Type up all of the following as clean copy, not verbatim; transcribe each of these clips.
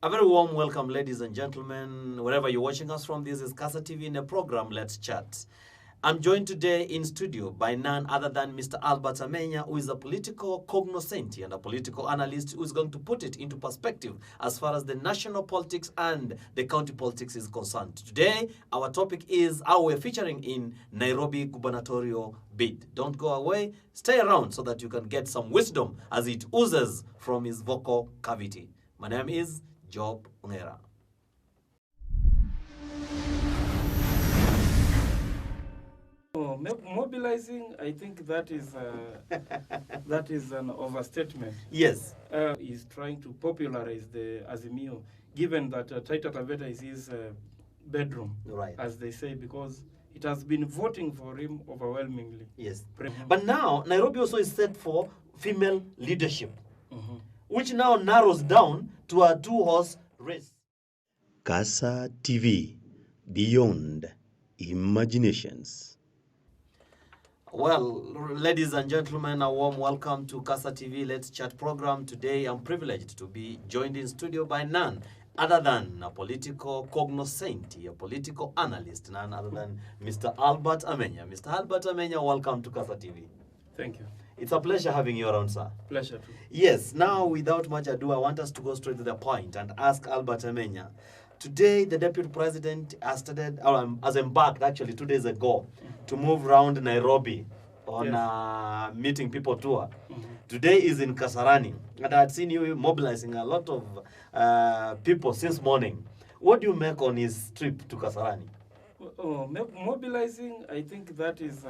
A very warm welcome, ladies and gentlemen, wherever you're watching us from. This is Casa TV in a program, Let's Chat. I'm joined today in studio by none other than Mr. Albert Amenya, who is a political cognoscenti and a political analyst who is going to put it into perspective as far as the national politics and the county politics is concerned. Today, our topic is how we're featuring in Nairobi Gubernatorial bid. Don't go away. Stay around so that you can get some wisdom as it oozes from his vocal cavity. My name is Job Ongera. Mobilizing, I think that is that is an overstatement. Yes. He's trying to popularize the Azimio, given that Taita Taveta is his bedroom, Right. as they say, because it has been voting for him overwhelmingly. Yes. But now, Nairobi also is set for female leadership, which now narrows down to a two-horse race. Casa TV, beyond imaginations. Well, ladies and gentlemen, a warm welcome to Casa TV Let's Chat program. Today, I'm privileged to be joined in studio by none other than a political cognoscenti, a political analyst, none other than Mr. Albert Amenya. Mr. Albert Amenya, welcome to Casa TV. Thank you. It's a pleasure having you around, sir. Pleasure too. Yes, now without much ado, I want us to go straight to the point and ask Albert Amenya. Today, the Deputy President has started, or has embarked actually 2 days ago, to move around Nairobi on a meeting people tour. Today is in Kasarani, and I had seen you mobilizing a lot of people since morning. What do you make on his trip to Kasarani? Mobilizing, I think that is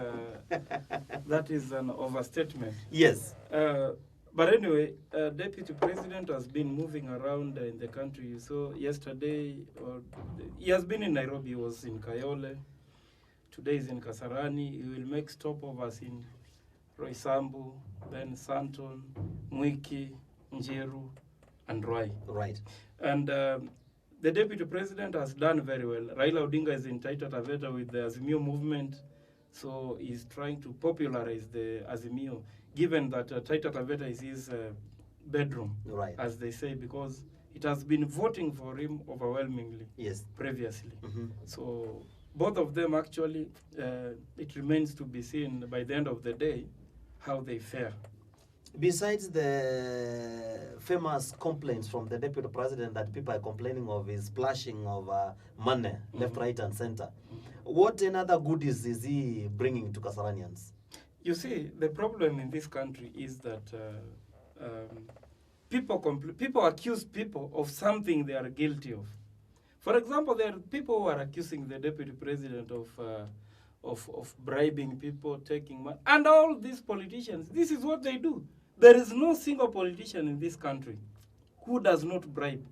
that is an overstatement. Yes. But anyway, Deputy President has been moving around in the country. So yesterday, he has been in Nairobi, he was in Kayole. Today is in Kasarani. He will make stopovers in Roysambu, then Santon, Mwiki, Njeru, and Ruai. Right. And the Deputy President has done very well. Raila Odinga is in Taita Taveta with the Azimio movement. So he's trying to popularize the Azimio, given that Taita Taveta is his bedroom, Right. as they say, because it has been voting for him overwhelmingly Yes. previously. So both of them actually, it remains to be seen by the end of the day how they fare. Besides the famous complaints from the Deputy President that people are complaining of his splashing of money left, right, and center, what another goodies is he bringing to Kasaranians? You see, the problem in this country is that people accuse people of something they are guilty of. For example, there are people who are accusing the Deputy President of bribing people, taking money, and all these politicians, this is what they do. There is no single politician in this country who does not bribe.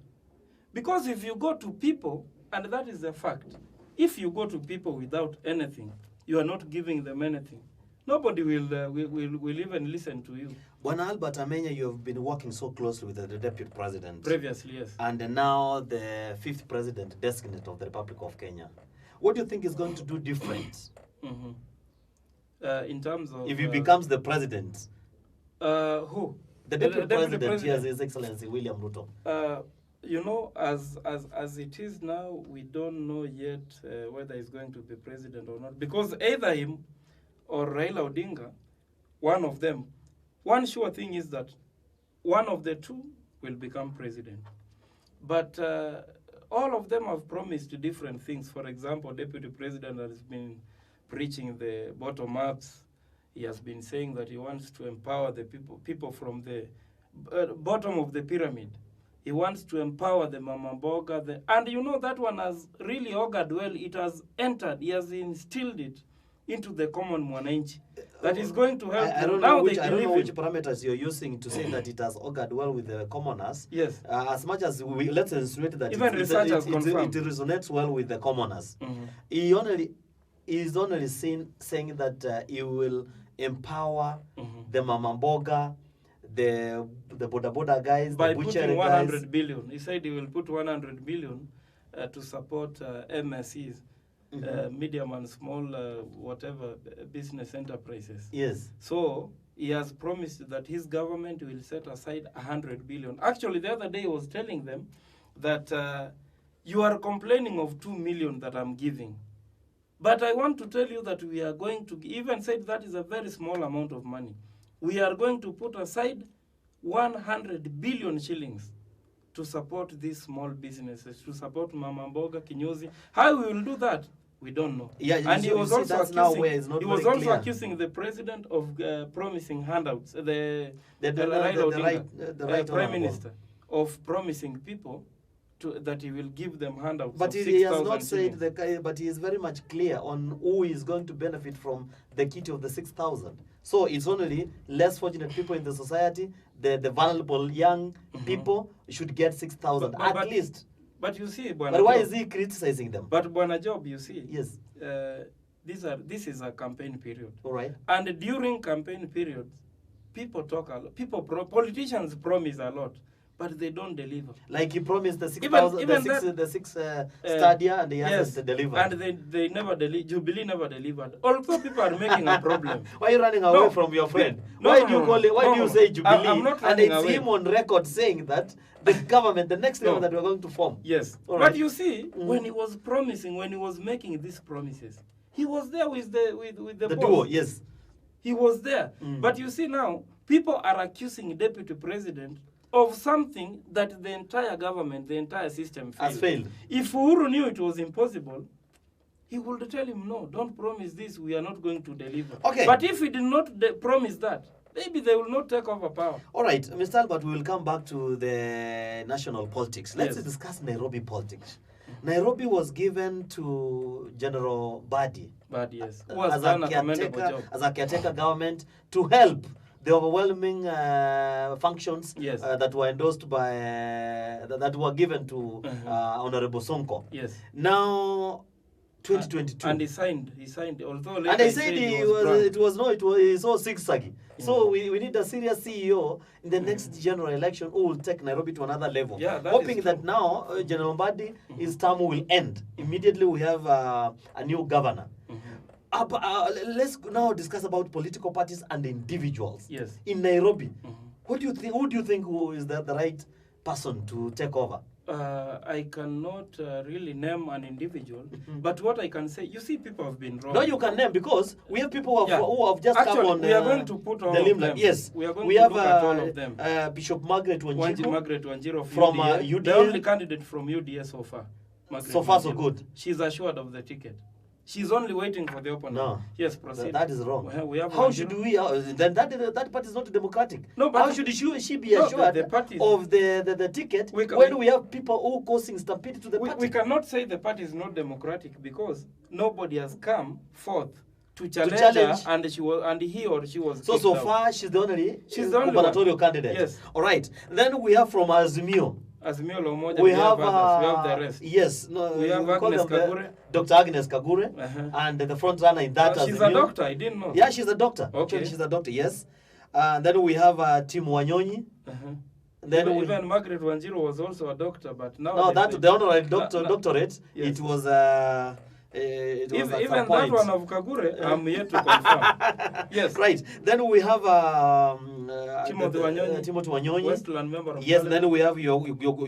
Because if you go to people, and that is a fact, if you go to people without anything, you are not giving them anything, nobody will even listen to you. When Albert Amenya, you have been working so closely with the Deputy President. Previously, yes. And now the 5th President designate of the Republic of Kenya. What do you think is going to do different? In terms of... If he becomes the President? Who? The Deputy President, yes, His Excellency William Ruto. You know, as it is now, we don't know yet whether he's going to be president or not. Because either him or Raila Odinga, one of them, one sure thing is that one of the two will become president. But all of them have promised different things. For example, Deputy President has been preaching the bottom-ups. He has been saying that he wants to empower the people from the bottom of the pyramid. He wants to empower the Mama Mboga. And you know that one has really augured well. It has entered. He has instilled it into the common mwananchi. That is going to help I don't know which parameters you're using to say that it has augured well with the commoners. Yes. As much as let's insinuate that even research has confirmed it resonates well with the commoners. He is only saying that he will empower the Mama Mboga, the Boda Boda guys, by the butchery putting 100 guys. billion. He said he will put 100 billion to support MSEs. Medium and small, whatever, business enterprises. Yes. So he has promised that his government will set aside 100 billion. Actually, the other day he was telling them that you are complaining of 2 million that I'm giving. But I want to tell you that we are going to, even said that is a very small amount of money. We are going to put aside 100 billion shillings to support these small businesses, to support Mama Mboga, Kinyozi. How we will do that, we don't know. Yeah, and he was also accusing the president of promising handouts, the right Prime Minister, of promising people that he will give them handouts. But he has not said but he is very much clear on who is going to benefit from the kitty of the 6,000. So it's only less fortunate people in the society, the vulnerable young people should get 6,000 at least. But you see, but why is he criticizing them? But Bwana Job, you see, yes, this is a campaign period. All right. And during campaign periods, people talk a lot. Politicians promise a lot, but they don't deliver. Like he promised the 6,000, the six stadia, and he hasn't delivered. And they never delivered. Jubilee never delivered. Also, people are making a problem. Why are you running away from your friend? Why do you say Jubilee? I'm not running away. Him on record saying that the government, the next government that we're going to form. Yes. All but right. you see, when he was promising, when he was making these promises, he was there with the boss. duo, yes. He was there. But you see now, people are accusing deputy president of something that the entire government, the entire system has failed. If Uhuru knew it was impossible, he would tell him, no, don't promise this, we are not going to deliver. Okay. But if he did not promise that, maybe they will not take over power. All right, Mr. Albert, we will come back to the national politics. Let's discuss Nairobi politics. Nairobi was given to General Badi. Badi, yes. As a caretaker government to help the overwhelming functions that were endorsed by, that were given to Honorable Sonko. Yes. Now, 2022. And he signed, although later and they said it was so zigzaggy. Yeah. So we need a serious CEO in the next general election who will take Nairobi to another level. Yeah, hoping that now General Mbadi, his term will end. Immediately we have a new governor. Let's now discuss about political parties and individuals. Yes. In Nairobi, what do you think? Who do you think who is the right person to take over? I cannot really name an individual, but what I can say, you see, people have been wrong. No, you can name, because we have people who have just come on. We are going to put all the of them. Yes, we are going to look at all of them. Bishop Margaret Wanjiru from UDA. The only candidate from UDA so far. So far, so good. She's assured of the ticket. She's only waiting for the opponent. No. Yes, proceed. That is wrong. We have how should we? Then that part is not democratic. No, but how should she be assured of the ticket when we have people who causing stampede to the party? We cannot say the party is not democratic because nobody has come forth to challenge her, and he or she was. So far, she's the only gubernatorial candidate. Yes. All right. Then we have from Azimio. We have others. We have the rest. Yes, no, we have Agnes Kagure. Dr. Agnes Kagure, and the front runner in that. She's a doctor. I didn't know. Yeah, she's a doctor. Okay, she's a doctor. Yes. Then we have Tim Wanyonyi. Then even Margaret Wanjiru was also a doctor, but now the honorary doctorate. Yes. It was. Even that one of Kagure, I'm yet to confirm. Yes. Right. Then we have Timothy Wanyonyi. Westland member of Yes. Then we have your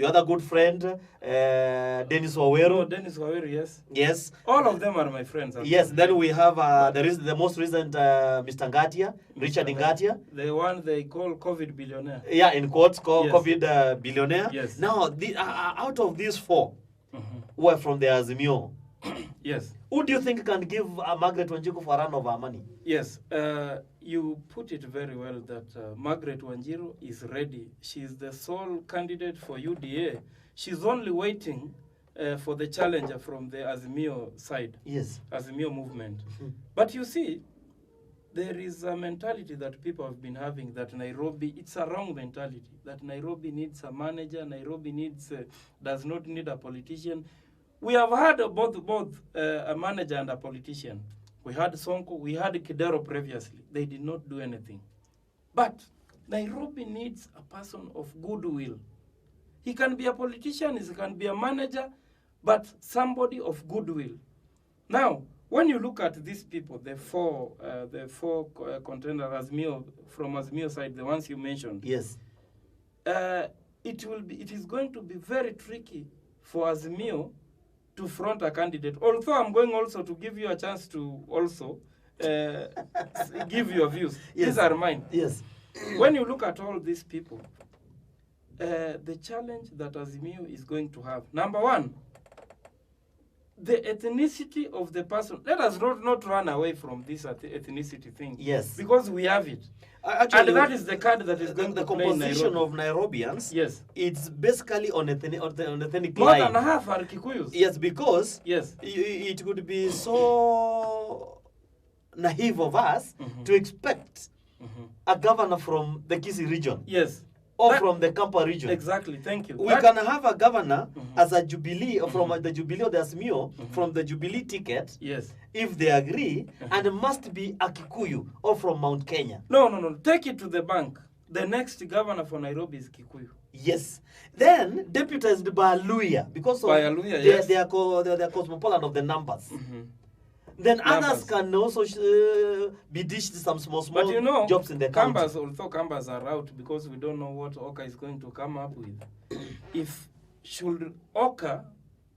other good friend, Dennis Waweru. Oh, Dennis Waweru, yes. Yes. All of them are my friends. Actually. Yes. Then we have the most recent Mr. Ngatia, Richard Ngatia. The one they call COVID billionaire. Yeah, in quotes, COVID billionaire. Yes. Now, out of these four, who are from the Azimio. Yes. Who do you think can give Margaret Wanjiru for a run of our money? Yes. You put it very well that Margaret Wanjiru is ready. She's the sole candidate for UDA. She's only waiting for the challenger from the Azimio side. Yes. Azimio movement. But you see, there is a mentality that people have been having that Nairobi, it's a wrong mentality, that Nairobi needs a manager, Nairobi does not need a politician. We have had both a manager and a politician. We had Sonko, we had Kidero previously. They did not do anything. But Nairobi needs a person of goodwill. He can be a politician, he can be a manager, but somebody of goodwill. Now, when you look at these people, the four contenders from Azimio side, the ones you mentioned. Yes. it is going to be very tricky for Azimio to front a candidate. Although I'm going also to give you a chance to also give your views. Yes. These are mine. Yes. When you look at all these people, the challenge that Azimio is going to have, number one, the ethnicity of the person. Let us not run away from this ethnicity thing. Yes. Because we have it. Actually, and that is the card that is going the to play in composition Nairobi. of Nairobians. Yes. It's basically on ethnic More line. than half are Kikuyus. Yes, because Yes. it would be so naive of us to expect a governor from the Kisii region. Yes. Or from the Kampa region. Exactly, thank you. We can have a governor as a Jubilee, or from the Jubilee or the Azimio, from the Jubilee ticket, yes, if they agree, and must be a Kikuyu or from Mount Kenya. No. Take it to the bank. The next governor for Nairobi is Kikuyu. Yes. Then deputized by Luya, because of they are cosmopolitan of the numbers. Then others can also be dished some small but you know, jobs in the county. Although Kambas are out because we don't know what Oka is going to come up with. If should Oka,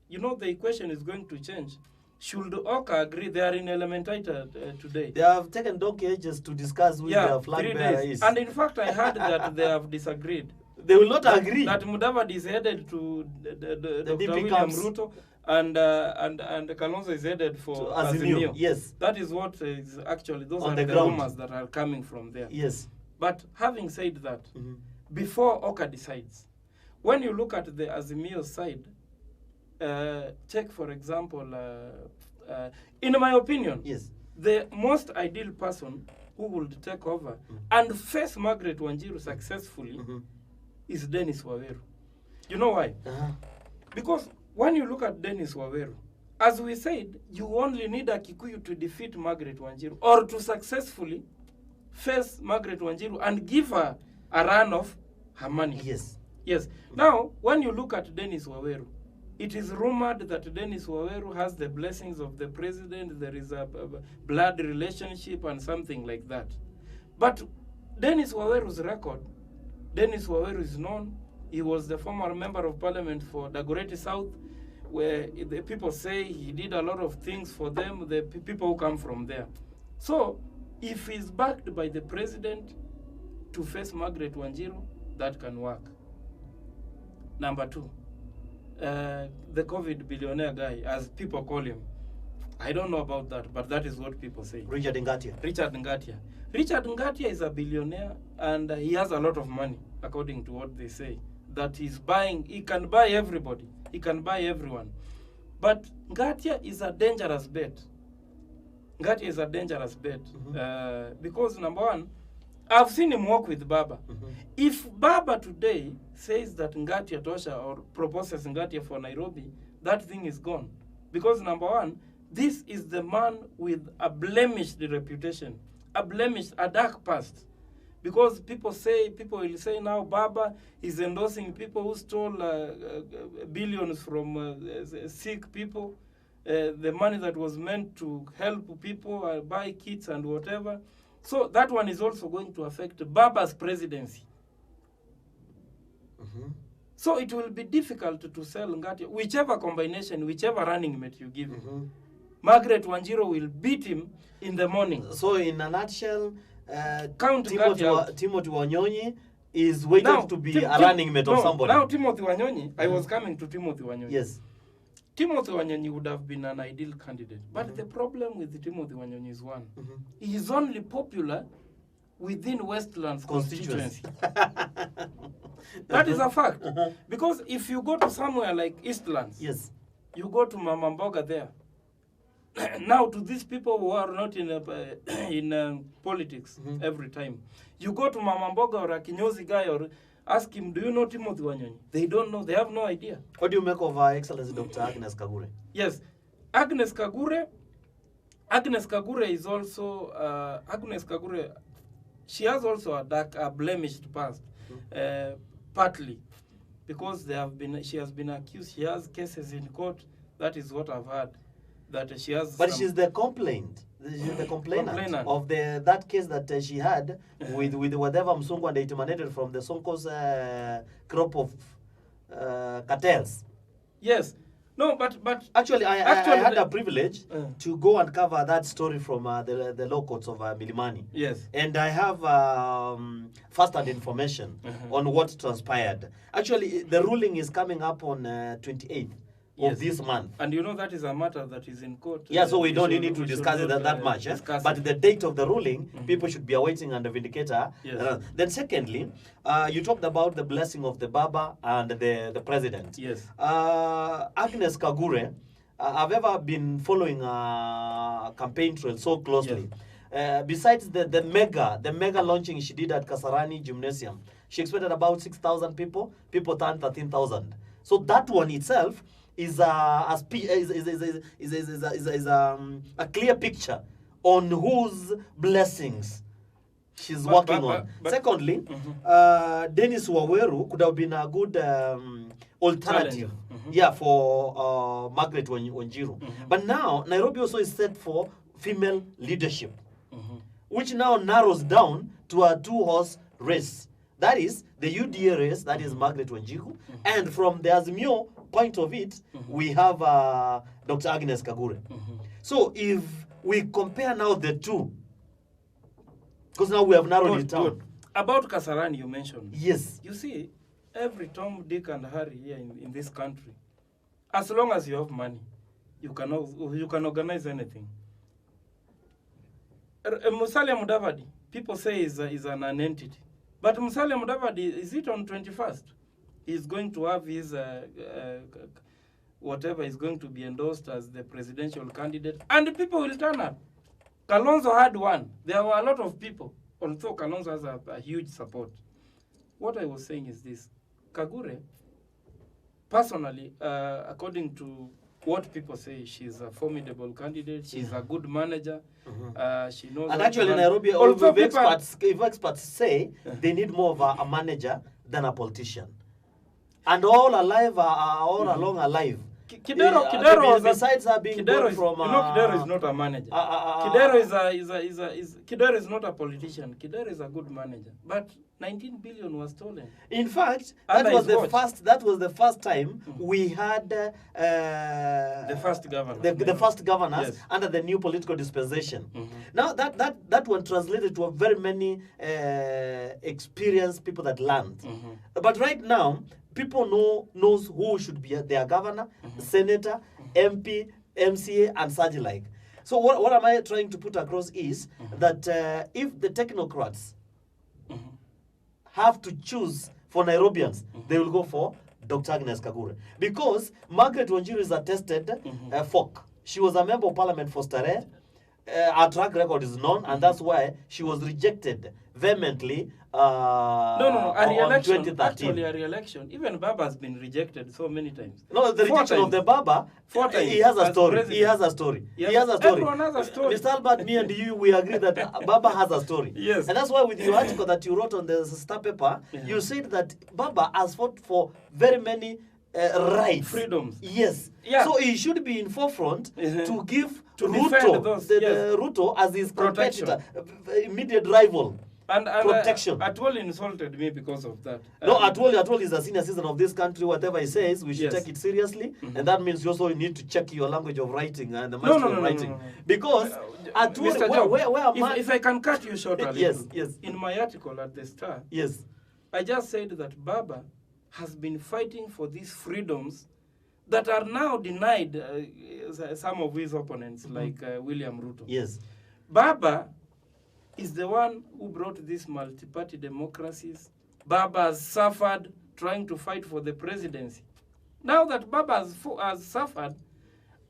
you know, the equation is going to change. Should Oka agree? They are in Elementaita today. They have taken donkey ages to discuss who their flag bearer is. And in fact, I heard that they have disagreed. They will not agree. That Mudavadi is headed to Dr. DP William camps. Ruto, and Kalonzo is headed for Azimio. Yes. That is what is actually, those on are the the ground. rumors that are coming from there. Yes. But having said that, before Oka decides, when you look at the Azimio side, check for example, in my opinion, yes, the most ideal person who would take over and face Margaret Wanjiru successfully is Dennis Waweru. You know why? Because when you look at Dennis Waweru, as we said, you only need a Kikuyu to defeat Margaret Wanjiru or to successfully face Margaret Wanjiru and give her a run of her money. Yes. Yes. Now, when you look at Dennis Waweru, it is rumored that Dennis Waweru has the blessings of the president. There is a blood relationship and something like that. But Dennis Waweru's record, Dennis Waweru is known. He was the former member of parliament for Dagoretti South, where the people say he did a lot of things for them, the people who come from there. So, if he's backed by the president to face Margaret Wanjiru, that can work. Number two, the COVID billionaire guy, as people call him. I don't know about that, but that is what people say. Richard Ngatia. Richard Ngatia. Richard Ngatia is a billionaire, and he has a lot of money, according to what they say. That he's buying, he can buy everybody. He can buy everyone. But Ngatia is a dangerous bet. Ngatia is a dangerous bet. Because number one, I've seen him work with Baba. If Baba today says that Ngatia Tosha or proposes Ngatia for Nairobi, that thing is gone. Because number one, this is the man with a blemished reputation, a dark past. Because people will say now Baba is endorsing people who stole billions from sick people, the money that was meant to help people buy kits and whatever. So that one is also going to affect Baba's presidency. So it will be difficult to sell Ngatia, whichever combination, whichever running mate you give him. Margaret Wanjiru will beat him in the morning. So in a nutshell, Timothy Wanyonyi is waiting to be a running mate of somebody. Now Timothy Wanyonyi, I was coming to Timothy Wanyonyi. Yes. Timothy Wanyonyi would have been an ideal candidate. But the problem with Timothy Wanyonyi is one. He is only popular within Westland's constituency. That is a fact. Because if you go to somewhere like Eastlands, yes, you go to Mamamboga there. Now to these people who are not in politics every time, you go to Mamamboga or a Kinyozi guy or ask him, do you know Timothy Wanyonyi? They don't know. They have no idea. What do you make of Her Excellency Dr. Agnes Kagure? Yes. Agnes Kagure is also, Agnes Kagure, she has also a blemished past, partly, because she has been accused, she has cases in court, that is what I've heard, that she has... But she's the complaint She's the complainant, Complainant. of that case that she had with whatever Msungu, and it emanated from the Sonko's crop of cartels. Yes. No, but Actually, I had a privilege to go and cover that story from the law courts of Milimani. yes. And I have first-hand information on what transpired. Actually, the ruling is coming up on 28th Yes. of this month. And you know that is a matter that is in court. Yeah, so we don't need to should discuss it not, that much. discuss But it. the date of the ruling, people should be awaiting and the vindicator. Yes. Then secondly, you talked about the blessing of the Baba and the president. Yes. Agnes Kagure, I've ever been following campaign trail so closely. Besides the mega launching she did at Kasarani Gymnasium, she expected about 6,000 people. People turned 13,000. So that one itself is a clear picture on whose blessings she's working on. Secondly, Dennis Waweru could have been a good alternative, for Margaret Wanjiru. But now Nairobi also is set for female leadership, which now narrows down to a two-horse race. That is the UDA race, that is Margaret Wanjiru, and from the Azimio point of it, we have Dr. Agnes Kagure. So if we compare now the two, because now we have narrowed it down. About Kasarani you mentioned. Yes. You see, every Tom, Dick and Harry here in this country, as long as you have money, you can organize anything. Musalia Mudavadi, people say is an entity. But Musalia Mudavadi, is it on 21st? He's going to have his, whatever is going to be endorsed as the presidential candidate. And the people will turn up. Kalonzo had one. There were a lot of people. Although Kalonzo has a huge support. What I was saying is this. Kagure, personally, according to what people say, she's a formidable candidate. She's a good manager. She knows. And actually, Nairobi, if experts say they need more of a manager than a politician, and all alive are all along alive. Kidero besides her being Kidero from Kidero is not a manager. Kidero is not a politician. Kidero is a good manager. But 19 billion was stolen. In fact, that was the first time we had the first governor. The first governors Yes. under the new political dispensation. Now that one translated to a very many experienced people that learned. But right now, people knows who should be their governor, senator, MP, MCA, and such like. So what am I trying to put across is that if the technocrats have to choose for Nairobians, they will go for Dr. Agnes Kagure. Because Margaret Wanjiru is a tested folk. She was a member of parliament for Starehe. Her track record is known, and that's why she was rejected vehemently A re-election. 2013. Actually, a re-election. Even Baba has been rejected so many times. No, the rejection of the Baba, he has a story. He has a story. He has a story. Everyone has a story. Mr. Albert, me and you, we agree that Baba has a story. Yes. And that's why with your article that you wrote on the Star paper, you said that Baba has fought for very many rights. Freedoms. Yes. Yeah. So he should be in forefront to give defend those, the Ruto as his Protection. competitor, immediate rival. And protection. Atwoli insulted me because of that. No, Atwoli is a senior citizen of this country. Whatever he says, we should take it seriously. And that means you also need to check your language of writing and the mastery of writing. Because Atwoli, if I can cut you short a little. Yes. In my article at the Star, yes, I just said that Baba has been fighting for these freedoms that are now denied some of his opponents, like William Ruto. Yes. Baba is the one who brought these multi-party democracies. Baba has suffered trying to fight for the presidency. Now that Baba has suffered,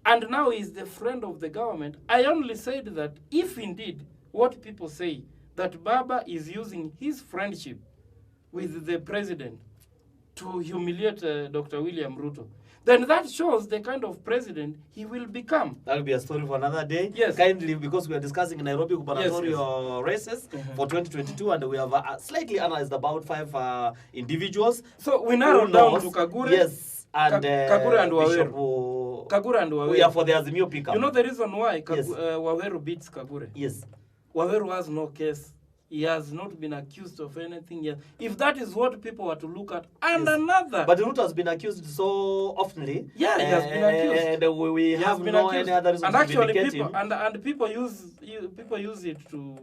and now is the friend of the government, I only said that if indeed what people say, that Baba is using his friendship with the president to humiliate Dr. William Ruto, then that shows the kind of president he will become. That'll be a story for another day. Yes. Kindly, because we are discussing Nairobi Gubernatorial Races for 2022, and we have slightly analyzed about 5 individuals. So we narrowed down to Kagure. Yes. And Kagure and Bishop Waweru. for Kagure and Waweru. we are for the Azimio pickup. You know the reason why Yes. Waweru beats Kagure? Yes. Waweru has no case. He has not been accused of anything yet. If that is what people were to look at, and Yes. another. But Ruto has been accused so oftenly. Yeah, he has been accused. And we He has have been no accused. any other reason And to actually, vindicate people him. and people use it to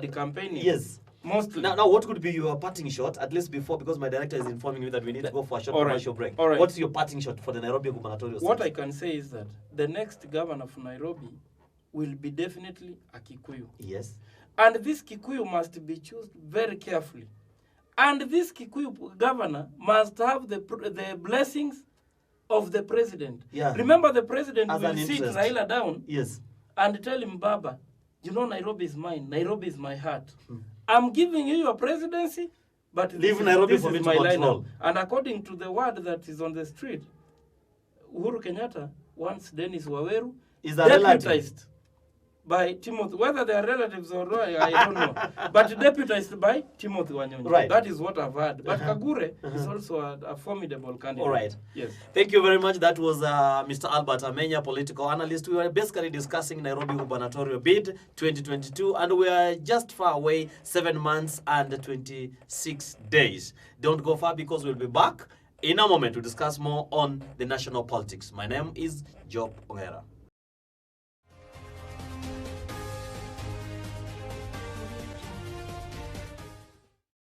the campaigning. Yes. Mostly. Now, what could be your parting shot, at least before, because my director is informing me that we need to go for a short All right. commercial break. All right. What's your parting shot for the Nairobi Gubernatorial Race? What I can say is that the next governor of Nairobi will be definitely a Kikuyu. Yes. And this Kikuyu must be chosen very carefully. And this Kikuyu governor must have the blessings of the president. Yeah. Remember, the president As will an sit interest. Raila down Yes. and tell him, Baba, you know Nairobi is mine. Nairobi is my heart. I'm giving you your presidency, but Leave Nairobi this for me is to my control. lineup. And according to the word that is on the street, Uhuru Kenyatta wants Dennis Waweru Is a relative. deputized by Timothy. Whether they are relatives or not, I don't know. But deputized by Timothy Wanyonyi. Right. That is what I've heard. But Kagure is also a formidable candidate. All right. Yes. Thank you very much. That was Mr. Albert Amenya, political analyst. We were basically discussing Nairobi gubernatorial bid 2022, and we are just far away, 7 months and 26 days. Don't go far, because we'll be back in a moment to discuss more on the national politics. My name is Job Ongera.